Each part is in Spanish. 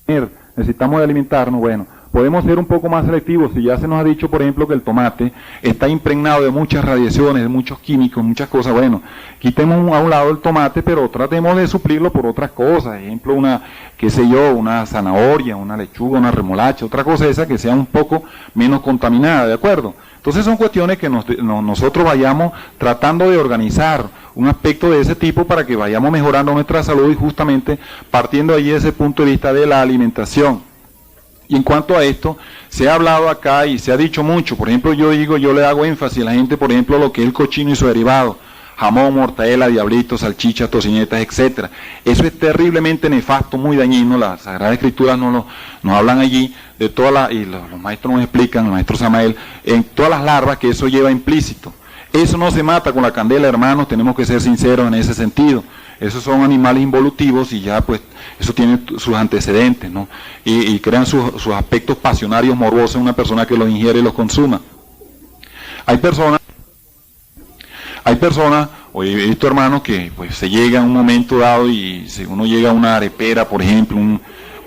necesitamos de alimentarnos, bueno, podemos ser un poco más selectivos. Si ya se nos ha dicho, por ejemplo, que el tomate está impregnado de muchas radiaciones, de muchos químicos, muchas cosas, bueno, quitemos a un lado el tomate, pero tratemos de suplirlo por otras cosas, ejemplo, una zanahoria, una lechuga, una remolacha, otra cosa esa que sea un poco menos contaminada, ¿de acuerdo? Entonces son cuestiones que nosotros vayamos tratando de organizar un aspecto de ese tipo para que vayamos mejorando nuestra salud y justamente partiendo ahí de ese punto de vista de la alimentación. Y en cuanto a esto, se ha hablado acá y se ha dicho mucho. Por ejemplo, yo le hago énfasis a la gente, por ejemplo, lo que es el cochino y su derivado, jamón, mortadela, diablitos, salchichas, tocinetas, etcétera. Eso es terriblemente nefasto, muy dañino. Las Sagradas Escrituras nos hablan allí de todas y los maestros nos explican, el maestro Samael, en todas las larvas que eso lleva implícito. Eso no se mata con la candela, hermanos, tenemos que ser sinceros en ese sentido. Esos son animales involutivos y ya pues eso tiene sus antecedentes, ¿no? Y crean sus aspectos pasionarios morbosos en una persona que los ingiere y los consuma. Hay personas, hoy he visto hermanos que pues se llega a un momento dado y si uno llega a una arepera, por ejemplo,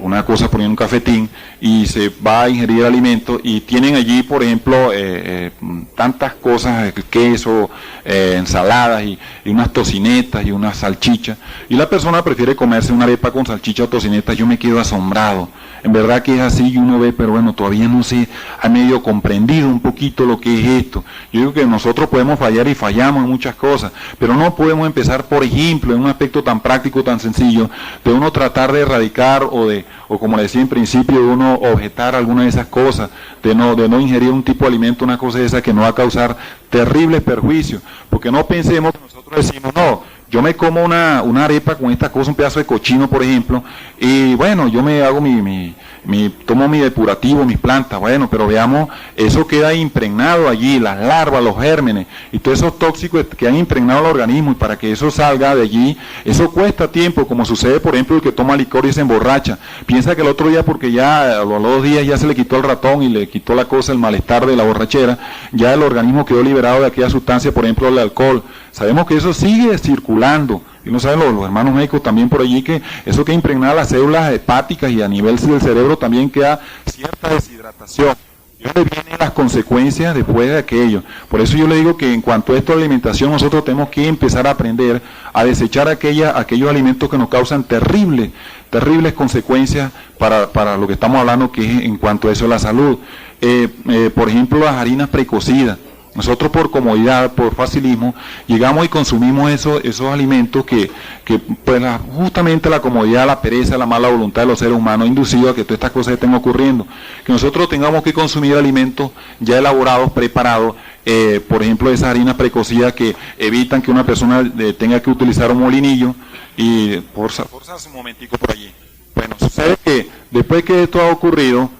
una cosa poniendo un cafetín y se va a ingerir alimento y tienen allí, por ejemplo, tantas cosas, queso, ensaladas y unas tocinetas y unas salchichas, y la persona prefiere comerse una arepa con salchicha o tocineta. Yo me quedo asombrado, en verdad que es así, y uno ve, pero bueno, todavía no se ha medio comprendido un poquito lo que es esto. Yo digo que nosotros podemos fallar y fallamos en muchas cosas, pero no podemos empezar, por ejemplo, en un aspecto tan práctico, tan sencillo, de uno tratar de erradicar o como le decía en principio, de uno objetar alguna de esas cosas, de no ingerir un tipo de alimento, una cosa de esa que no va a causar terribles perjuicios, porque no pensemos que nosotros decimos, no, yo me como una arepa con esta cosa, un pedazo de cochino, por ejemplo, y bueno, yo me hago tomo mi depurativo, mis plantas, bueno, pero veamos, eso queda impregnado allí, las larvas, los gérmenes, y todos esos tóxicos que han impregnado el organismo, y para que eso salga de allí, eso cuesta tiempo, como sucede, por ejemplo, el que toma licor y se emborracha, piensa que el otro día, porque ya a los 2 días ya se le quitó el ratón y le quitó la cosa, el malestar de la borrachera, ya el organismo quedó liberado de aquella sustancia, por ejemplo, el alcohol. Sabemos que eso sigue circulando, y no saben los hermanos médicos también por allí, que eso que impregna las células hepáticas y a nivel del cerebro también queda cierta deshidratación. ¿De dónde vienen las consecuencias después de aquello? Por eso yo le digo que en cuanto a esto de alimentación, nosotros tenemos que empezar a aprender a desechar aquellos alimentos que nos causan terribles consecuencias para lo que estamos hablando, que es en cuanto a eso de la salud. Por ejemplo, las harinas precocidas. Nosotros por comodidad, por facilismo, llegamos y consumimos esos alimentos que pues justamente la comodidad, la pereza, la mala voluntad de los seres humanos ha inducido a que todas estas cosas estén ocurriendo. Que nosotros tengamos que consumir alimentos ya elaborados, preparados, por ejemplo esas harinas precocidas que evitan que una persona tenga que utilizar un molinillo y forzarse un momentico por allí. Bueno, sucede que después que esto ha ocurrido,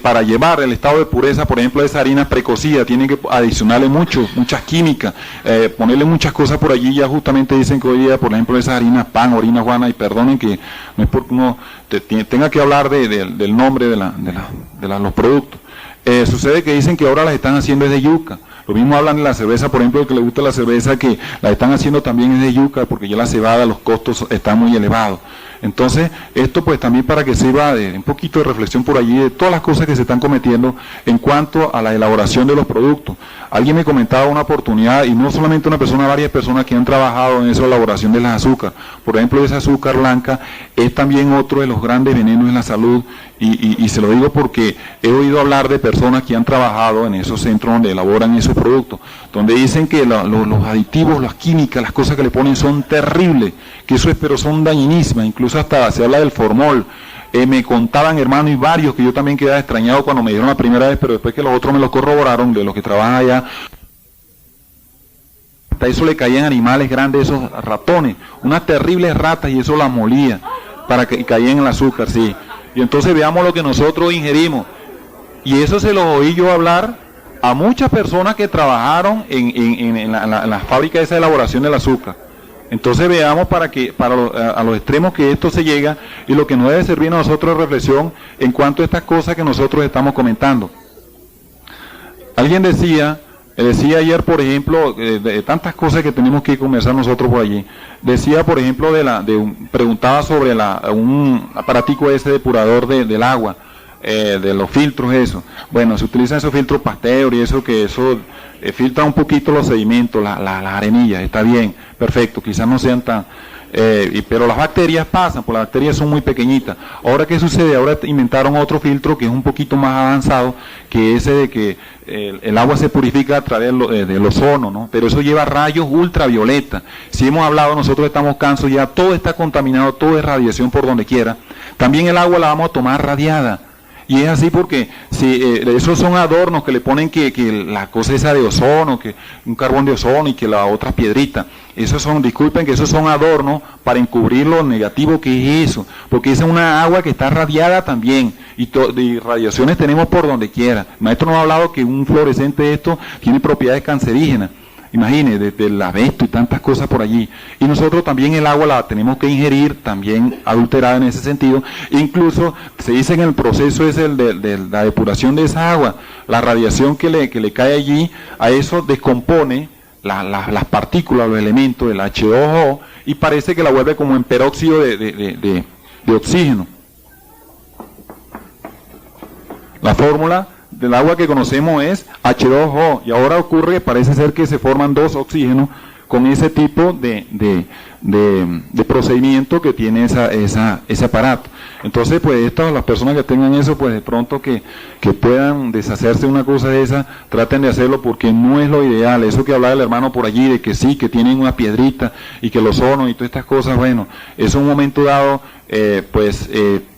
para llevar el estado de pureza, por ejemplo, de esa harina precocida, tienen que adicionarle muchas químicas, ponerle muchas cosas por allí. Ya justamente dicen que hoy día, por ejemplo, esas harinas pan, orina juana, y perdonen que no es porque uno tenga que hablar del nombre de los productos. Sucede que dicen que ahora las están haciendo desde yuca. Lo mismo hablan de la cerveza, por ejemplo, el que le gusta la cerveza, que la están haciendo también es de yuca, porque ya la cebada, los costos están muy elevados. Entonces, esto pues también para que sirva de un poquito de reflexión por allí de todas las cosas que se están cometiendo en cuanto a la elaboración de los productos. Alguien me comentaba una oportunidad, y no solamente una persona, varias personas que han trabajado en esa elaboración de las azúcar. Por ejemplo, esa azúcar blanca es también otro de los grandes venenos en la salud, y se lo digo porque he oído hablar de personas que han trabajado en esos centros donde elaboran esos productos, donde dicen que los aditivos, las químicas, las cosas que le ponen son terribles, pero son dañinísimas, incluso hasta se habla del formol. Me contaban, hermano, y varios que yo también quedaba extrañado cuando me dieron la primera vez, pero después que los otros me lo corroboraron, de los que trabajan allá, hasta eso le caían animales grandes, esos ratones, unas terribles ratas, y eso las molía para que caían en el azúcar, sí. Y entonces veamos lo que nosotros ingerimos. Y eso se lo oí yo hablar a muchas personas que trabajaron en la fábrica de esa elaboración del azúcar. Entonces veamos a los extremos que esto se llega, y lo que nos debe servir a nosotros de reflexión en cuanto a estas cosas que nosotros estamos comentando. Alguien decía, Decía ayer, por ejemplo, de tantas cosas que tenemos que conversar nosotros por allí. Decía, por ejemplo, preguntaba sobre un aparatico ese depurador del agua, de los filtros, eso. Bueno, se utilizan esos filtros Pasteur y eso filtra un poquito los sedimentos, las arenillas, está bien, perfecto, quizás no sean tan... pero las bacterias pasan, pues las bacterias son muy pequeñitas. Ahora, ¿qué sucede? Ahora inventaron otro filtro que es un poquito más avanzado, que ese de que el agua se purifica a través del ozono, ¿no? Pero eso lleva rayos ultravioleta. Si hemos hablado, nosotros estamos cansados ya, todo está contaminado, todo es radiación por donde quiera. También el agua la vamos a tomar radiada. Y es así porque esos son adornos que le ponen que la cosa esa de ozono, que un carbón de ozono y que la otra piedrita. Disculpen que esos son adornos para encubrir lo negativo que es eso, porque esa es una agua que está radiada también, y radiaciones tenemos por donde quiera. El maestro nos ha hablado que un fluorescente de esto tiene propiedades cancerígenas. Imagine, desde el asbesto y tantas cosas por allí. Y nosotros también el agua la tenemos que ingerir, también adulterada en ese sentido. Incluso se dice en el proceso ese de la depuración de esa agua, la radiación que le cae allí, a eso descompone las partículas, los elementos del H2O, y parece que la vuelve como en peróxido de oxígeno. La fórmula del agua que conocemos es H2O, y ahora parece ser que se forman dos oxígenos con ese tipo de procedimiento que tiene ese aparato. Entonces, pues las personas que tengan eso, pues de pronto que puedan deshacerse de una cosa de esa, traten de hacerlo porque no es lo ideal. Eso que hablaba el hermano por allí, de que sí, que tienen una piedrita y que los ozonos y todas estas cosas, bueno, eso en un momento dado,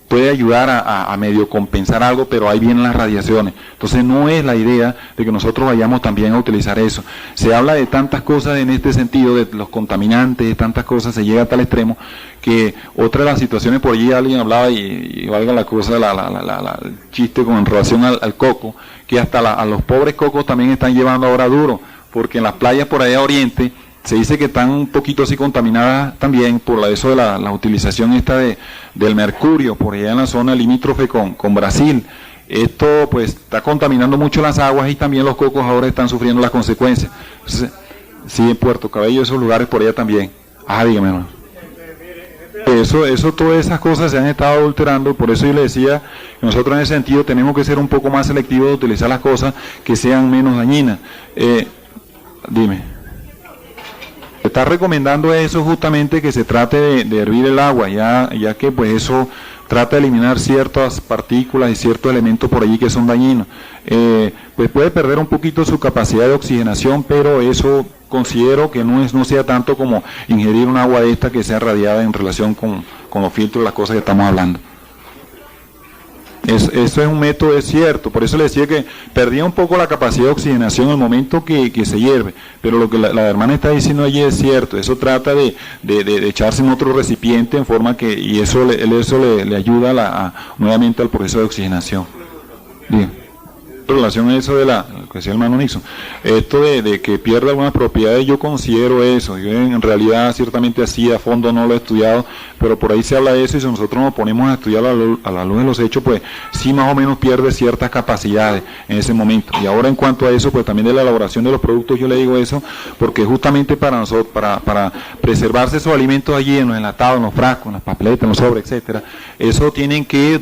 puede ayudar a medio compensar algo, pero ahí vienen las radiaciones. Entonces no es la idea de que nosotros vayamos también a utilizar eso. Se habla de tantas cosas en este sentido, de los contaminantes, de tantas cosas, se llega a tal extremo, que otra de las situaciones, por allí alguien hablaba, y valga la cosa, el chiste con relación al coco, que hasta a los pobres cocos también están llevando ahora duro, porque en las playas por allá oriente, se dice que están un poquito así contaminadas también por eso de la utilización del mercurio por allá en la zona limítrofe con Brasil. Esto pues está contaminando mucho las aguas y también los cocos ahora están sufriendo las consecuencias. Entonces, sí, en Puerto Cabello, esos lugares por allá también. Dígame, hermano. Todas esas cosas se han estado adulterando, por eso yo le decía que nosotros en ese sentido tenemos que ser un poco más selectivos de utilizar las cosas que sean menos dañinas. Dime. Está recomendando eso justamente, que se trate de hervir el agua, ya que pues eso trata de eliminar ciertas partículas y ciertos elementos por allí que son dañinos. Pues puede perder un poquito su capacidad de oxigenación, pero eso considero que no sea tanto como ingerir un agua de esta que sea radiada en relación con los filtros y las cosas que estamos hablando. Eso es un método, es cierto, por eso le decía que perdía un poco la capacidad de oxigenación en el momento que se hierve, pero lo que la hermana está diciendo allí es cierto. Eso trata de echarse en otro recipiente en forma que, y eso le ayuda nuevamente al proceso de oxigenación. Bien. En relación a eso de lo que decía el hermano Nixon, esto de que pierda algunas propiedades, yo considero eso. Yo en realidad ciertamente así a fondo no lo he estudiado, pero por ahí se habla de eso, y si nosotros nos ponemos a estudiar a la luz de los hechos, pues sí más o menos pierde ciertas capacidades en ese momento. Y ahora en cuanto a eso, pues también de la elaboración de los productos, yo le digo eso porque justamente para nosotros, para preservarse esos alimentos allí en los enlatados, en los frascos, en las papeletas, en los sobres, etcétera, eso tienen que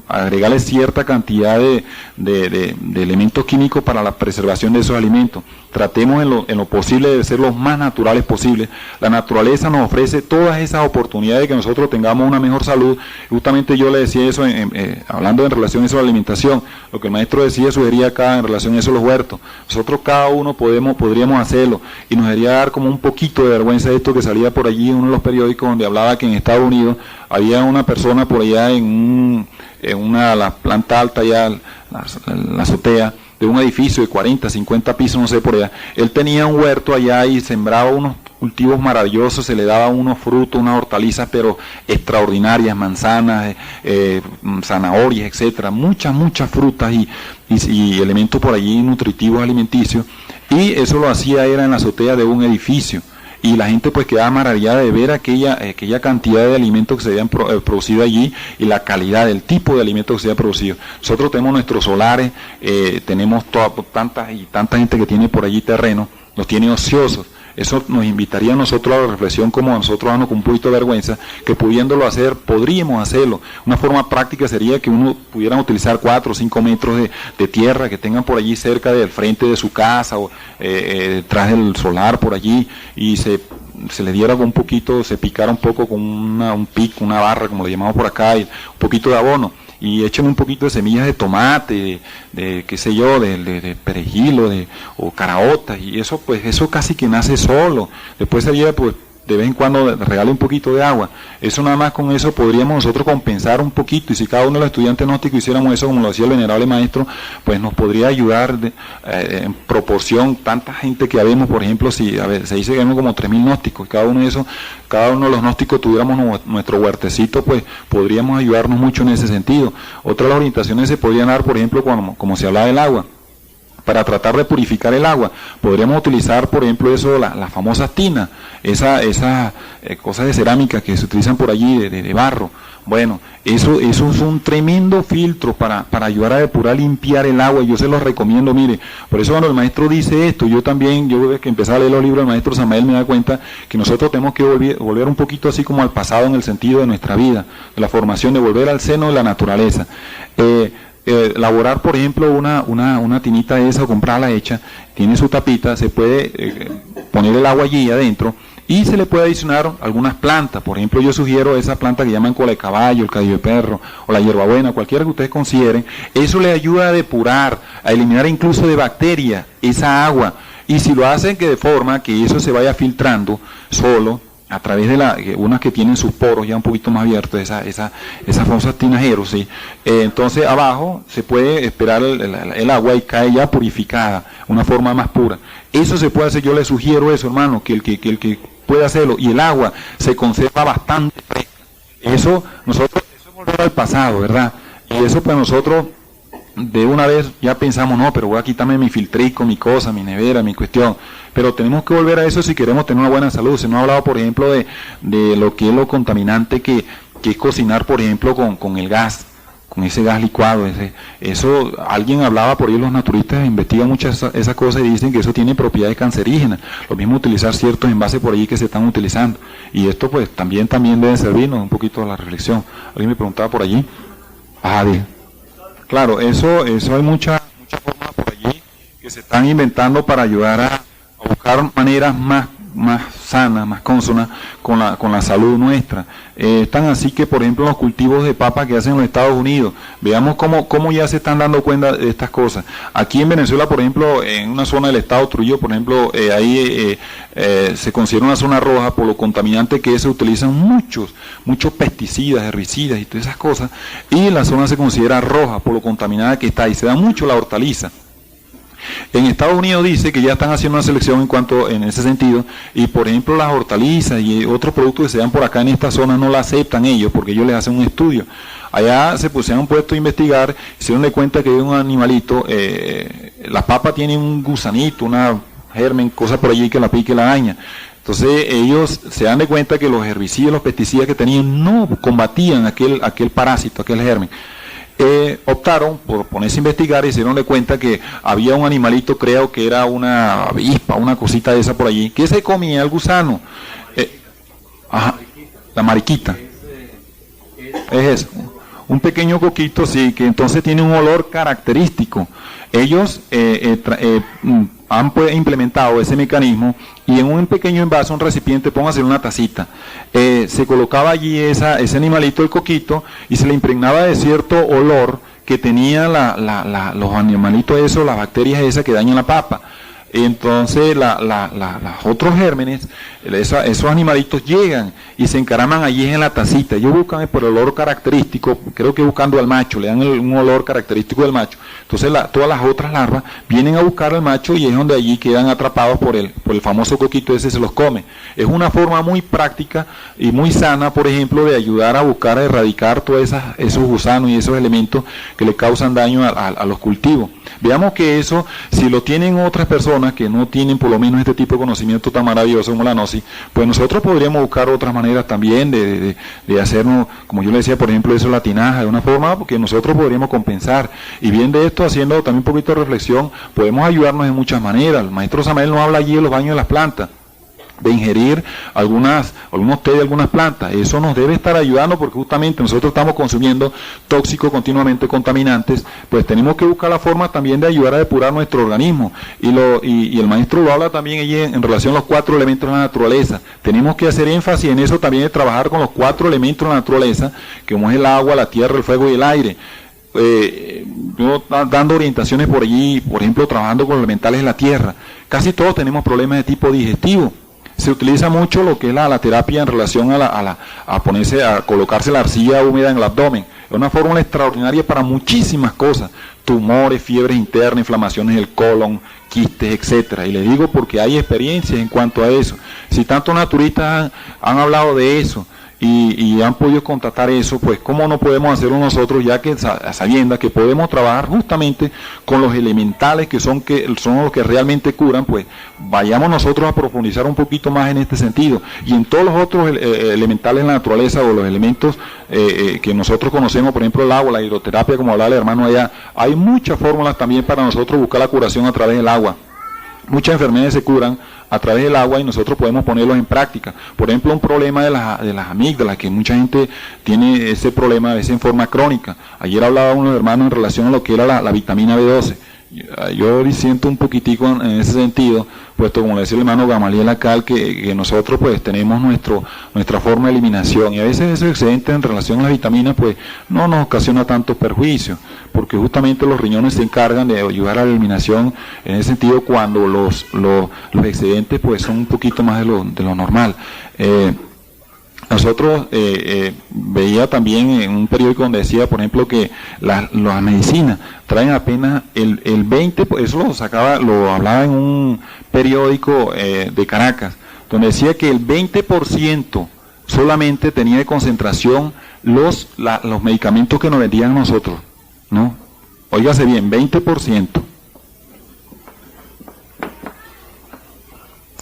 agregarle cierta cantidad de elementos químicos para la preservación de esos alimentos. Tratemos en lo posible de ser los más naturales posibles. La naturaleza nos ofrece todas esas oportunidades de que nosotros tengamos una mejor salud. Justamente yo le decía eso, hablando en relación a eso de la alimentación, lo que el maestro sugería acá en relación a eso de los huertos. Nosotros cada uno podríamos hacerlo, y nos debería dar como un poquito de vergüenza de esto que salía por allí en uno de los periódicos, donde hablaba que en Estados Unidos había una persona por allá en la planta alta, allá la azotea de un edificio de 40, 50 pisos, no sé, por allá. Él tenía un huerto allá y sembraba unos cultivos maravillosos, se le daba unos frutos, unas hortalizas, pero extraordinarias, manzanas, zanahorias, etcétera, muchas frutas y elementos por allí nutritivos alimenticios, y eso lo hacía era en la azotea de un edificio. y la gente pues quedaba maravillada de ver aquella cantidad de alimentos que se habían producido allí y la calidad del tipo de alimentos que se había producido. Nosotros tenemos nuestros solares, tenemos tanta gente que tiene por allí terreno, los tiene ociosos. Eso nos invitaría a nosotros a la reflexión, como a nosotros darnos con un poquito de vergüenza, que pudiéndolo hacer, podríamos hacerlo. Una forma práctica sería que uno pudiera utilizar 4 o 5 metros de tierra que tengan por allí cerca del frente de su casa o detrás del solar por allí, y se le diera un poquito, se picara un poco con un pico, una barra, como le llamamos por acá, y un poquito de abono. Y echen un poquito de semillas de tomate, de qué sé yo, de perejil o caraotas, y eso pues eso casi que nace solo. Después sería pues de vez en cuando regale un poquito de agua. Eso nada más con eso podríamos nosotros compensar un poquito, y si cada uno de los estudiantes gnósticos hiciéramos eso como lo hacía el venerable maestro, pues nos podría ayudar en proporción. Tanta gente que habemos, por ejemplo, si se dice que hay como 3.000 gnósticos, cada uno de los gnósticos tuviéramos nuestro huertecito, pues podríamos ayudarnos mucho en ese sentido. Otras las orientaciones se podrían dar, por ejemplo, como se hablaba del agua. Para tratar de purificar el agua, podríamos utilizar, por ejemplo, las famosas tinas, esas cosas de cerámica que se utilizan por allí, de barro. Bueno, eso es un tremendo filtro para ayudar a depurar, limpiar el agua, y yo se los recomiendo, mire. Por eso cuando el maestro dice esto, yo desde que empecé a leer los libros del maestro Samael me da cuenta que nosotros tenemos que volver un poquito así como al pasado en el sentido de nuestra vida, de la formación, de volver al seno de la naturaleza. Elaborar, por ejemplo, una tinita de esa o comprarla hecha, tiene su tapita, se puede poner el agua allí adentro y se le puede adicionar algunas plantas. Por ejemplo, yo sugiero esa planta que llaman cola de caballo, el cabello de perro o la hierbabuena, cualquiera que ustedes consideren. Eso le ayuda a depurar, a eliminar incluso de bacterias esa agua, y si lo hacen que de forma que eso se vaya filtrando solo a través de unas que tienen sus poros ya un poquito más abiertos, esas famosas tinajeros, ¿sí? Entonces abajo se puede esperar el agua y cae ya purificada, una forma más pura. Eso se puede hacer, yo le sugiero eso, hermano, que el que puede hacerlo, y el agua se conserva bastante fresca. Eso es volver al pasado, ¿verdad? Y eso pues nosotros de una vez ya pensamos, no, pero voy a quitarme mi filtrico, mi cosa, mi nevera, mi cuestión. Pero tenemos que volver a eso si queremos tener una buena salud. Se nos ha hablado, por ejemplo, de lo que es lo contaminante que es cocinar, por ejemplo, con el gas, con ese gas licuado. Eso, alguien hablaba por ahí, los naturistas investigan muchas esas cosas y dicen que eso tiene propiedades cancerígenas. Lo mismo utilizar ciertos envases por ahí que se están utilizando. Y esto pues también debe servirnos un poquito a la reflexión. Alguien me preguntaba por allí. Claro, eso hay muchas formas por allí que se están inventando para ayudar a buscar maneras más sanas, más cónsonas con la salud nuestra. Están así que, por ejemplo, los cultivos de papa que hacen en los Estados Unidos, veamos cómo ya se están dando cuenta de estas cosas. Aquí en Venezuela, por ejemplo, en una zona del estado Trujillo, por ejemplo, ahí se considera una zona roja por lo contaminante que se utilizan muchos pesticidas, herbicidas y todas esas cosas, y la zona se considera roja por lo contaminada que está, y se da mucho la hortaliza. En Estados Unidos dice que ya están haciendo una selección en ese sentido, y por ejemplo las hortalizas y otros productos que se dan por acá en esta zona no la aceptan ellos, porque ellos les hacen un estudio. Allá se han puesto a investigar, se dieron de cuenta que hay un animalito, la papa tiene un gusanito, una germen, cosa por allí que la pique la daña. Entonces ellos se dan de cuenta que los herbicidas, los pesticidas que tenían no combatían aquel parásito, aquel germen. Optaron por ponerse a investigar y se dieron de cuenta que había un animalito, creo que era una avispa, una cosita de esa por allí, que se comía el gusano. La mariquita. Es eso. Un pequeño coquito, sí, que entonces tiene un olor característico. Ellos han implementado ese mecanismo, y en un pequeño envase, un recipiente, póngase una tacita, se colocaba allí ese animalito, el coquito, y se le impregnaba de cierto olor que tenía los animalitos esos, las bacterias esas que dañan la papa. Entonces los otros gérmenes, esos animalitos llegan y se encaraman allí en la tacita. Ellos buscan por el olor característico, creo que buscando al macho, le dan un olor característico del macho. Entonces todas las otras larvas vienen a buscar al macho y es donde allí quedan atrapados por el famoso coquito ese, se los come. Es una forma muy práctica y muy sana, por ejemplo, de ayudar a buscar, a erradicar todos esos gusanos y esos elementos que le causan daño a los cultivos. Veamos que eso, si lo tienen otras personas que no tienen por lo menos este tipo de conocimiento tan maravilloso como la Gnosis, pues nosotros podríamos buscar otras maneras también de hacernos, como yo le decía, por ejemplo, eso la tinaja, de una forma porque nosotros podríamos compensar. Y bien de esto, haciendo también un poquito de reflexión, podemos ayudarnos de muchas maneras. El maestro Samael nos habla allí de los baños de las plantas, de ingerir algunos té de algunas plantas. Eso nos debe estar ayudando porque justamente nosotros estamos consumiendo tóxicos continuamente, contaminantes, pues tenemos que buscar la forma también de ayudar a depurar nuestro organismo. Y el maestro lo habla también allí en relación a los 4 elementos de la naturaleza. Tenemos que hacer énfasis en eso también, de trabajar con los 4 elementos de la naturaleza, que como es el agua, la tierra, el fuego y el aire. Yo dando orientaciones por allí, por ejemplo, trabajando con elementales de la tierra. Casi todos tenemos problemas de tipo digestivo. Se utiliza mucho lo que es la terapia en relación a colocarse la arcilla húmeda en el abdomen. Es una fórmula extraordinaria para muchísimas cosas: tumores, fiebres internas, inflamaciones del colon, quistes, etcétera. Y le digo porque hay experiencias en cuanto a eso. Si tantos naturistas han hablado de eso y han podido constatar eso, pues cómo no podemos hacerlo nosotros, ya que sabiendo que podemos trabajar justamente con los elementales que son los que realmente curan, pues vayamos nosotros a profundizar un poquito más en este sentido. Y en todos los otros elementales de la naturaleza, o los elementos que nosotros conocemos, por ejemplo el agua, la hidroterapia, como hablaba el hermano allá, hay muchas fórmulas también para nosotros buscar la curación a través del agua. Muchas enfermedades se curan a través del agua y nosotros podemos ponerlos en práctica. Por ejemplo, un problema de las amígdalas, que mucha gente tiene ese problema a veces en forma crónica. Ayer hablaba uno de hermanos en relación a lo que era la vitamina B12. Yo siento un poquitico en ese sentido, puesto como le decía el hermano Gamaliel acá, que nosotros pues tenemos nuestra forma de eliminación, y a veces esos excedentes en relación a las vitaminas pues no nos ocasiona tantos perjuicios, porque justamente los riñones se encargan de ayudar a la eliminación en ese sentido cuando los excedentes pues son un poquito más de lo normal. Nosotros veía también en un periódico donde decía, por ejemplo, que las medicinas traen apenas el 20, eso lo hablaba en un periódico de Caracas, donde decía que el 20% solamente tenía de concentración los medicamentos que nos vendían a nosotros, ¿no? Óigase bien, 20%.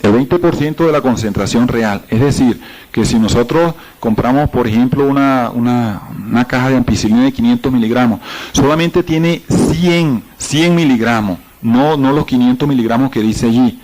El 20% de la concentración real. Es decir, que si nosotros compramos, por ejemplo, una caja de ampicilina de 500 miligramos, solamente tiene 100 miligramos, no los 500 miligramos que dice allí.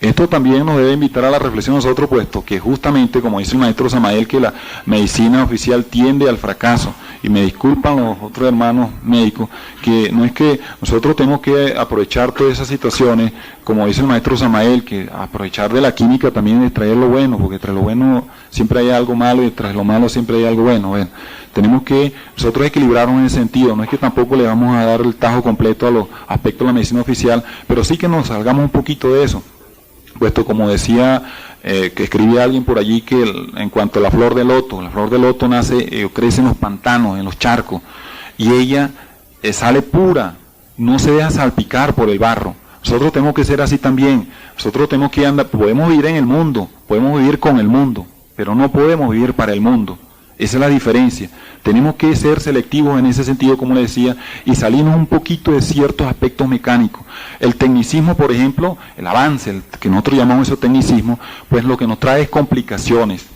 Esto también nos debe invitar a la reflexión nosotros, puesto que justamente, como dice el maestro Samael, que la medicina oficial tiende al fracaso. Y me disculpan los otros hermanos médicos, que no es que nosotros tenemos que aprovechar todas esas situaciones, como dice el maestro Samael, que aprovechar de la química también es traer lo bueno, porque tras lo bueno siempre hay algo malo y tras lo malo siempre hay algo bueno. Bueno, tenemos que nosotros equilibrarnos en ese sentido, no es que tampoco le vamos a dar el tajo completo a los aspectos de la medicina oficial, pero sí que nos salgamos un poquito de eso. Puesto como decía, que escribía alguien por allí, que en cuanto a la flor de loto nace, crece en los pantanos, en los charcos, y ella sale pura, no se deja salpicar por el barro. Nosotros tenemos que ser así también. Nosotros tenemos que podemos vivir en el mundo, podemos vivir con el mundo, pero no podemos vivir para el mundo. Esa es la diferencia. Tenemos que ser selectivos en ese sentido, como le decía, y salirnos un poquito de ciertos aspectos mecánicos. El tecnicismo, por ejemplo, el avance, que nosotros llamamos eso tecnicismo, pues lo que nos trae es complicaciones.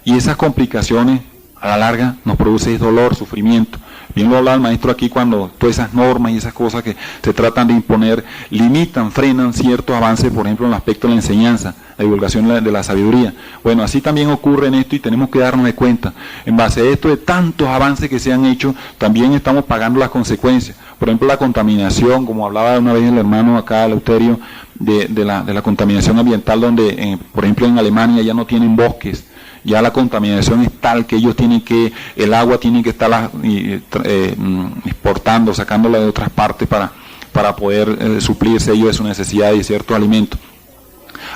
Y esas complicaciones, a la larga, nos produce dolor, sufrimiento. Bien lo hablaba el maestro aquí, cuando todas esas normas y esas cosas que se tratan de imponer limitan, frenan ciertos avances, por ejemplo, en el aspecto de la enseñanza, la divulgación de la sabiduría. Bueno, así también ocurre en esto y tenemos que darnos de cuenta. En base a esto, de tantos avances que se han hecho, también estamos pagando las consecuencias. Por ejemplo, la contaminación, como hablaba una vez el hermano acá, Eleuterio, de la contaminación ambiental, donde, por ejemplo, en Alemania ya no tienen bosques. Ya la contaminación es tal que ellos el agua tienen que estar exportando, sacándola de otras partes para poder suplirse ellos de su necesidad de ciertos alimentos.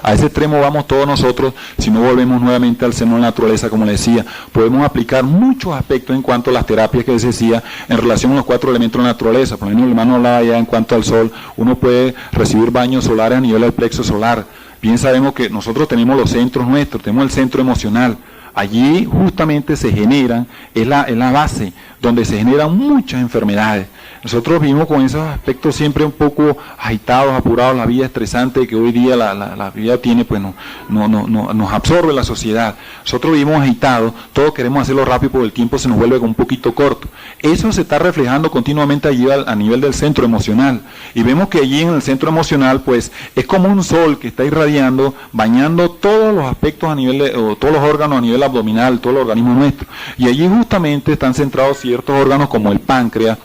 A ese extremo vamos todos nosotros si no volvemos nuevamente al seno de la naturaleza, como le decía. Podemos aplicar muchos aspectos en cuanto a las terapias que les decía en relación a los 4 elementos de la naturaleza. Por ejemplo, el hermano hablaba ya en cuanto al sol, uno puede recibir baños solares a nivel del plexo solar. Bien sabemos que nosotros tenemos los centros nuestros, tenemos el centro emocional. Allí justamente se generan, es la base donde se generan muchas enfermedades. Nosotros vivimos con esos aspectos siempre un poco agitados, apurados, la vida estresante que hoy día la vida tiene, pues nos absorbe la sociedad. Nosotros vivimos agitados, todos queremos hacerlo rápido porque el tiempo se nos vuelve un poquito corto. Eso se está reflejando continuamente allí a nivel del centro emocional. Y vemos que allí en el centro emocional, pues, es como un sol que está irradiando, bañando todos los aspectos a nivel o todos los órganos a nivel abdominal, todo el organismo nuestro. Y allí justamente están centrados ciertos órganos como el páncreas,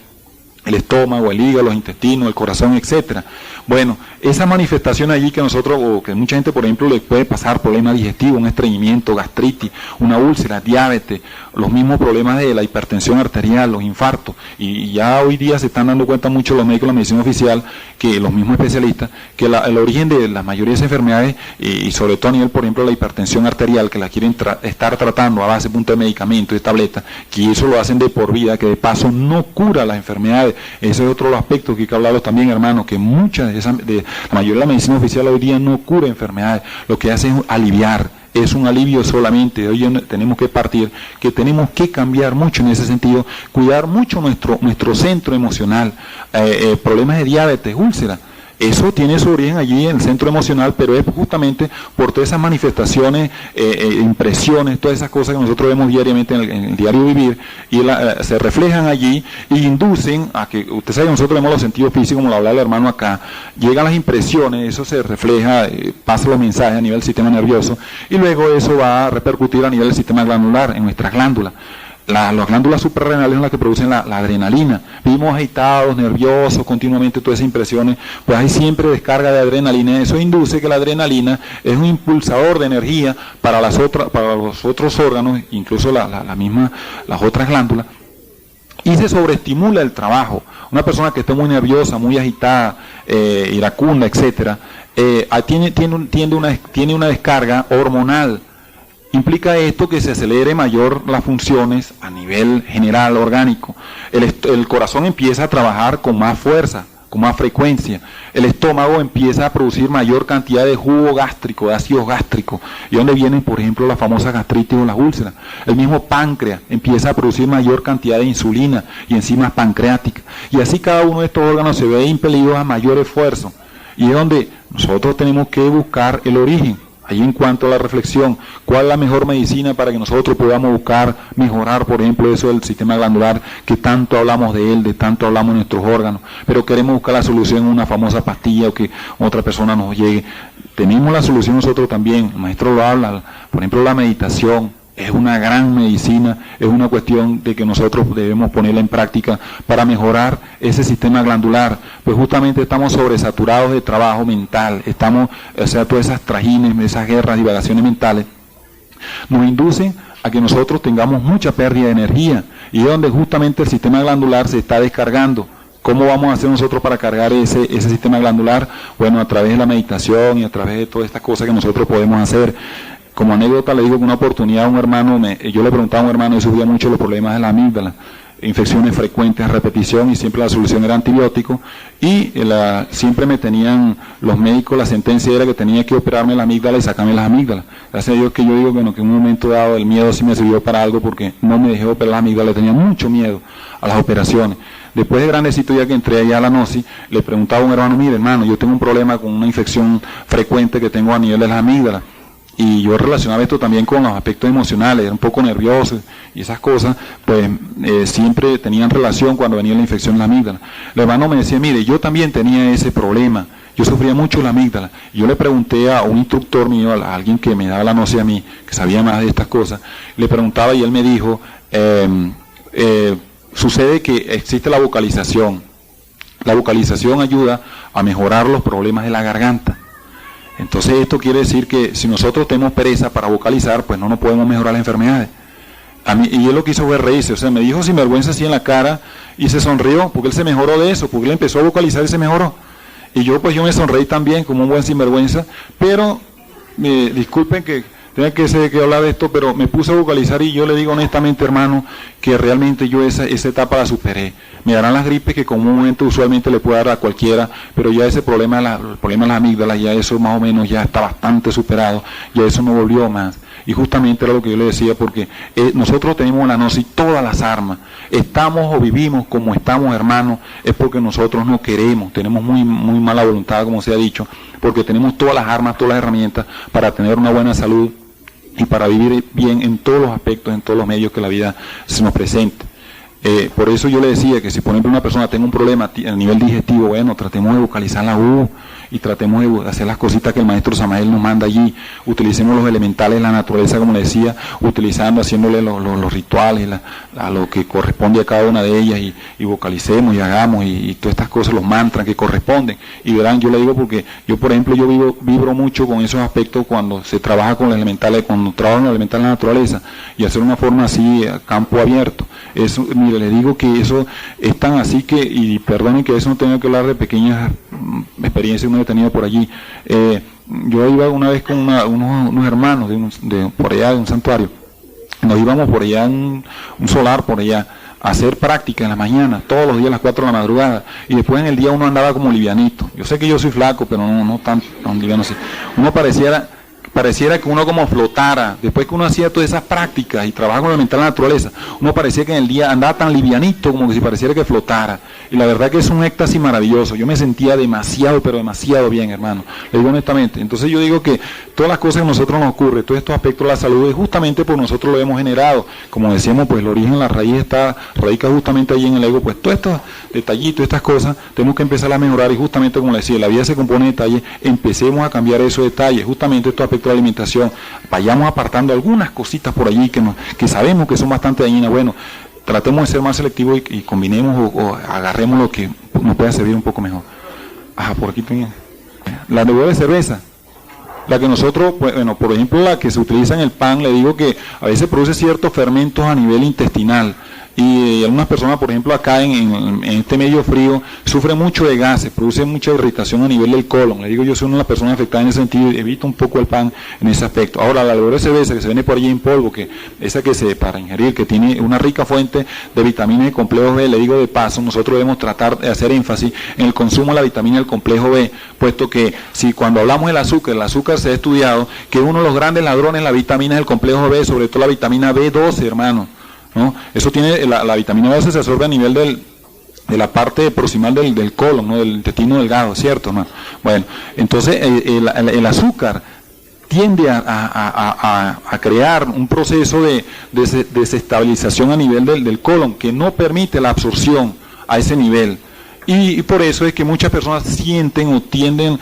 el estómago, el hígado, los intestinos, el corazón, etcétera. Bueno, esa manifestación allí que nosotros, o que mucha gente, por ejemplo, le puede pasar problemas digestivos, un estreñimiento, gastritis, una úlcera, diabetes, los mismos problemas de la hipertensión arterial, los infartos, y ya hoy día se están dando cuenta mucho los médicos de la medicina oficial, que los mismos especialistas, que el origen de la mayoría de esas enfermedades, y sobre todo a nivel, por ejemplo, la hipertensión arterial, que la quieren estar tratando a base de medicamentos y tabletas, que eso lo hacen de por vida, que de paso no cura las enfermedades. Ese es otro aspecto que hay que hablarlo también, hermano, que muchas de la mayoría de la medicina oficial hoy día no cura enfermedades, lo que hace es aliviar, es un alivio solamente. Hoy tenemos que partir, que tenemos que cambiar mucho en ese sentido, cuidar mucho nuestro centro emocional, problemas de diabetes, úlceras. Eso tiene su origen allí en el centro emocional, pero es justamente por todas esas manifestaciones, impresiones, todas esas cosas que nosotros vemos diariamente en el diario vivir, y se reflejan allí y inducen a que, usted sabe que nosotros vemos los sentidos físicos, como lo hablaba el hermano acá, llegan las impresiones, eso se refleja, pasa los mensajes a nivel del sistema nervioso, y luego eso va a repercutir a nivel del sistema glandular, en nuestras glándulas. Las glándulas suprarrenales son las que producen la adrenalina. Vivimos agitados, nerviosos, continuamente todas esas impresiones, pues hay siempre descarga de adrenalina. Eso induce que la adrenalina es un impulsador de energía para los otros órganos, incluso las otras glándulas, y se sobreestimula el trabajo. Una persona que está muy nerviosa, muy agitada, iracunda, etcétera, tiene una descarga hormonal. Implica esto que se acelere mayor las funciones a nivel general orgánico. El corazón empieza a trabajar con más fuerza, con más frecuencia. El estómago empieza a producir mayor cantidad de jugo gástrico, de ácidos gástricos, y donde vienen, por ejemplo, las famosas gastritis o las úlceras. El mismo páncreas empieza a producir mayor cantidad de insulina y enzimas pancreáticas. Y así cada uno de estos órganos se ve impelido a mayor esfuerzo. Y es donde nosotros tenemos que buscar el origen. Ahí en cuanto a la reflexión, ¿cuál es la mejor medicina para que nosotros podamos buscar mejorar, por ejemplo, eso del sistema glandular, que tanto hablamos de él, de tanto hablamos de nuestros órganos, pero queremos buscar la solución en una famosa pastilla o que otra persona nos llegue? Tenemos la solución nosotros también, el maestro lo habla, por ejemplo, la meditación. Es una gran medicina, es una cuestión de que nosotros debemos ponerla en práctica para mejorar ese sistema glandular, pues justamente estamos sobresaturados de trabajo mental, todas esas trajines, esas guerras, divagaciones mentales, nos inducen a que nosotros tengamos mucha pérdida de energía, y es donde justamente el sistema glandular se está descargando. ¿Cómo vamos a hacer nosotros para cargar ese sistema glandular? Bueno, a través de la meditación y a través de todas estas cosas que nosotros podemos hacer. Como anécdota le digo que una oportunidad un hermano, yo le preguntaba a un hermano, y sufría mucho los problemas de la amígdala, infecciones frecuentes a repetición, y siempre la solución era antibiótico, y siempre me tenían los médicos, la sentencia era que tenía que operarme la amígdala y sacarme las amígdalas. Gracias a Dios que yo digo que en un momento dado el miedo sí me sirvió para algo, porque no me dejé operar las amígdalas, tenía mucho miedo a las operaciones. Después de grandecito, ya que entré allá a la gnosis, le preguntaba a un hermano, mire hermano, yo tengo un problema con una infección frecuente que tengo a nivel de las amígdalas. Y yo relacionaba esto también con los aspectos emocionales, era un poco nervioso y esas cosas, pues siempre tenían relación cuando venía la infección en la amígdala. El hermano me decía, mire, yo también tenía ese problema, yo sufría mucho la amígdala. Y yo le pregunté a un instructor mío, a alguien que me daba la gnosis a mí, que sabía más de estas cosas, le preguntaba y él me dijo, sucede que existe la vocalización. La vocalización ayuda a mejorar los problemas de la garganta. Entonces esto quiere decir que si nosotros tenemos pereza para vocalizar, pues no nos podemos mejorar las enfermedades. Y él lo que hizo fue reírse, o sea, me dijo sinvergüenza así en la cara y se sonrió, porque él se mejoró de eso, porque él empezó a vocalizar y se mejoró. Y yo me sonreí también como un buen sinvergüenza, pero disculpen que tenga que hablar de esto, pero me puse a vocalizar y yo le digo honestamente, hermano, que realmente yo esa etapa la superé. Me darán las gripes que comúnmente, usualmente le puede dar a cualquiera, pero ya ese problema, el problema de las amígdalas, ya eso más o menos ya está bastante superado, ya eso no volvió más. Y justamente era lo que yo le decía, porque nosotros tenemos en la Gnosis todas las armas. Estamos o vivimos como estamos, hermanos, es porque nosotros no queremos, tenemos muy mala voluntad, como se ha dicho, porque tenemos todas las armas, todas las herramientas para tener una buena salud y para vivir bien en todos los aspectos, en todos los medios que la vida se nos presenta. Por eso yo le decía que si por ejemplo una persona tiene un problema a nivel digestivo, bueno, tratemos de vocalizar la U y tratemos de hacer las cositas que el maestro Samael nos manda allí, utilicemos los elementales de la naturaleza, como le decía, haciéndole los rituales, a lo que corresponde a cada una de ellas y vocalicemos y hagamos y todas estas cosas, los mantras que corresponden. Y verán, yo le digo porque yo por ejemplo vibro mucho con esos aspectos cuando se trabaja con los elementales, cuando trabajo con los elementales de la naturaleza y hacer una forma así a campo abierto. Eso, mire, le digo que eso es tan así que, y perdonen que eso no tenga que hablar de pequeñas experiencias que uno ha tenido por allí. Yo iba una vez con unos hermanos por allá, de un santuario. Nos íbamos por allá, un solar por allá, a hacer práctica en la mañana, todos los días a las 4 de la madrugada, y después en el día uno andaba como livianito. Yo sé que yo soy flaco, pero no tan liviano así. Uno pareciera que uno como flotara, después que uno hacía todas esas prácticas y trabajaba con la mental naturaleza, uno parecía que en el día andaba tan livianito como que si pareciera que flotara, y la verdad que es un éxtasis maravilloso. Yo me sentía demasiado, pero demasiado bien, hermano, le digo honestamente. Entonces yo digo que todas las cosas que a nosotros nos ocurren, todos estos aspectos de la salud, es justamente por nosotros lo hemos generado. Como decíamos, pues el origen, la raíz radica justamente allí en el ego. Pues todos estos detallitos, estas cosas, tenemos que empezar a mejorar, y justamente como le decía, la vida se compone de detalles, empecemos a cambiar esos detalles, justamente estos aspectos de alimentación, vayamos apartando algunas cositas por allí que sabemos que son bastante dañinas. Bueno, tratemos de ser más selectivos y combinemos o agarremos lo que nos pueda servir un poco mejor. Ajá, por aquí tenía la bebida de cerveza, la que nosotros, bueno, por ejemplo, la que se utiliza en el pan, le digo que a veces produce ciertos fermentos a nivel intestinal. Y algunas personas, por ejemplo, acá en este medio frío, sufren mucho de gases, produce mucha irritación a nivel del colon. Le digo, yo soy una de las personas afectadas en ese sentido y evito un poco el pan en ese aspecto. Ahora, la levadura de cerveza que se vende por allí en polvo, esa para ingerir, que tiene una rica fuente de vitaminas y complejos B, le digo de paso, nosotros debemos tratar de hacer énfasis en el consumo de la vitamina del complejo B, puesto que si cuando hablamos del azúcar, el azúcar se ha estudiado que uno de los grandes ladrones de la vitamina del complejo B, sobre todo la vitamina B12, hermano. ¿No? Eso tiene, la vitamina B12 se absorbe a nivel de la parte proximal del colon, ¿no? Del intestino delgado, ¿cierto? ¿No? Bueno, entonces el azúcar tiende a crear un proceso de desestabilización a nivel del colon que no permite la absorción a ese nivel. Y por eso es que muchas personas sienten o tienden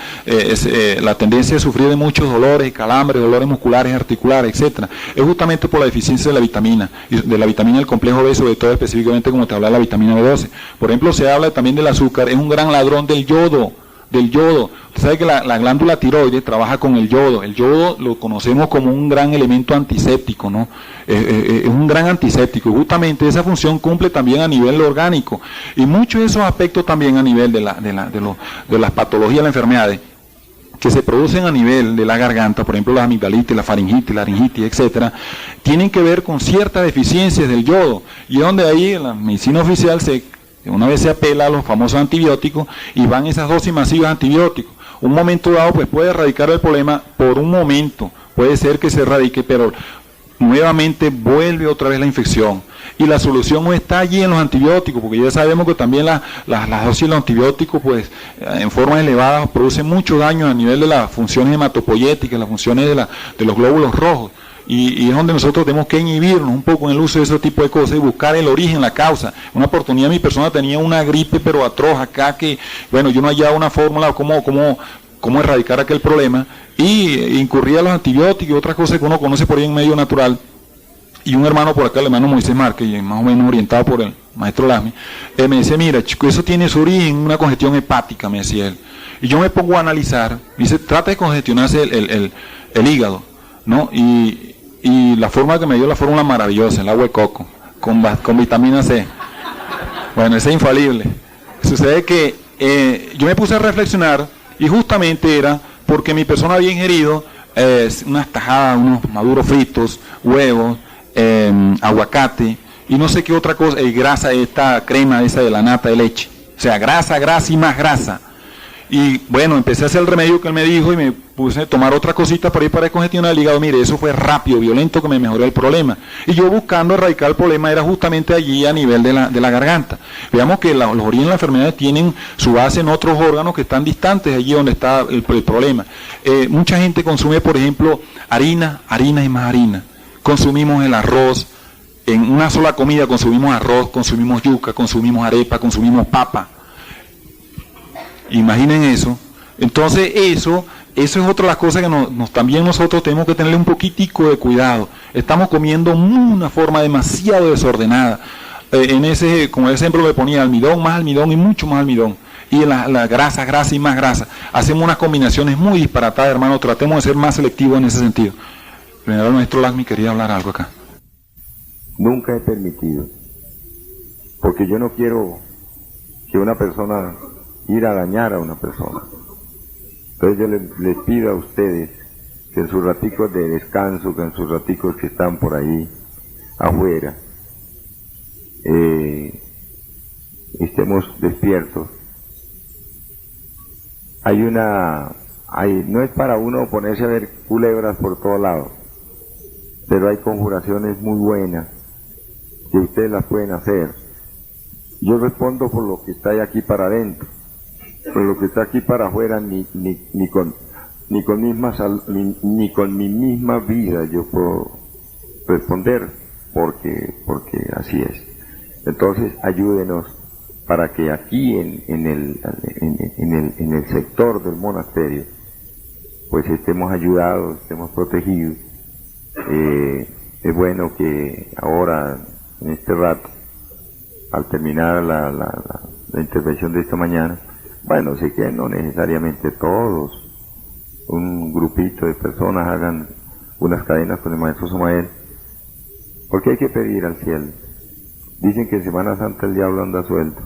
la tendencia a sufrir de muchos dolores, calambres, dolores musculares, articulares, etcétera. Es justamente por la deficiencia de la vitamina, de la vitamina del complejo B, sobre todo específicamente como te habla la vitamina B12. Por ejemplo, se habla también del azúcar, es un gran ladrón del yodo. Usted sabe que la glándula tiroides trabaja con el yodo. El yodo lo conocemos como un gran elemento antiséptico, ¿no? Es un gran antiséptico. Justamente esa función cumple también a nivel orgánico. Y muchos de esos aspectos también a nivel de las patologías, las enfermedades que se producen a nivel de la garganta, por ejemplo la amigdalitis, la faringitis, la laringitis, etcétera, tienen que ver con ciertas deficiencias del yodo. Y es donde ahí en la medicina oficial una vez se apela a los famosos antibióticos y van esas dosis masivas de antibióticos. Un momento dado pues puede erradicar el problema por un momento, puede ser que se erradique, pero nuevamente vuelve otra vez la infección. Y la solución no está allí en los antibióticos, porque ya sabemos que también las dosis de los antibióticos pues en formas elevadas producen mucho daño a nivel de las funciones hematopoyéticas, las funciones de los glóbulos rojos. Y es donde nosotros tenemos que inhibirnos un poco en el uso de ese tipo de cosas y buscar el origen, la causa. Una oportunidad mi persona tenía una gripe pero atroz acá que, bueno, yo no hallaba una fórmula cómo erradicar aquel problema y incurría a los antibióticos y otras cosas que uno conoce por ahí en medio natural. Y un hermano por acá, el hermano Moisés Márquez, más o menos orientado por el maestro Lasmi, me dice, mira chico, eso tiene su origen en una congestión hepática, me decía él. Y yo me pongo a analizar, me dice, trata de congestionarse el hígado, ¿no? Y la forma que me dio la fórmula maravillosa, el agua de coco, con vitamina C. Bueno, esa es infalible. Sucede que yo me puse a reflexionar y justamente era porque mi persona había ingerido unas tajadas, unos maduros fritos, huevos, aguacate y no sé qué otra cosa, grasa, esta crema esa de la nata de leche. O sea, grasa, grasa y más grasa. Y bueno, empecé a hacer el remedio que él me dijo y me puse a tomar otra cosita por ahí para descongestionar el hígado. Mire, eso fue rápido, violento, que me mejoró el problema. Y yo buscando erradicar el problema era justamente allí a nivel de la garganta. Veamos que los orígenes de la enfermedad tienen su base en otros órganos que están distantes allí donde está el problema. Mucha gente consume, por ejemplo, harina y más harina. Consumimos el arroz. En una sola comida consumimos arroz, consumimos yuca, consumimos arepa, consumimos papa. Imaginen eso. Entonces eso es otra de las cosas que también nosotros tenemos que tenerle un poquitico de cuidado. Estamos comiendo una forma demasiado desordenada. Como ejemplo le ponía almidón y mucho más almidón. Y la grasa y más grasa. Hacemos unas combinaciones muy disparatadas, hermano. Tratemos de ser más selectivos en ese sentido. El general maestro Lagmi quería hablar algo acá. Nunca he permitido, porque yo no quiero que una persona ir a dañar a una persona. Entonces yo les pido a ustedes que en sus raticos de descanso, que en sus raticos que están por ahí afuera, estemos despiertos. No es para uno ponerse a ver culebras por todos lados, pero hay conjuraciones muy buenas que ustedes las pueden hacer. Yo respondo por lo que está aquí para adentro, por lo que está aquí para afuera, ni con mi misma vida yo puedo responder, porque así es. Entonces ayúdenos para que aquí en el sector del monasterio pues estemos ayudados, estemos protegidos. Es bueno que ahora, en este rato, al terminar la intervención de esta mañana, bueno, sé que no necesariamente todos, un grupito de personas hagan unas cadenas con el maestro Somael, porque hay que pedir al cielo. Dicen que en Semana Santa el diablo anda suelto.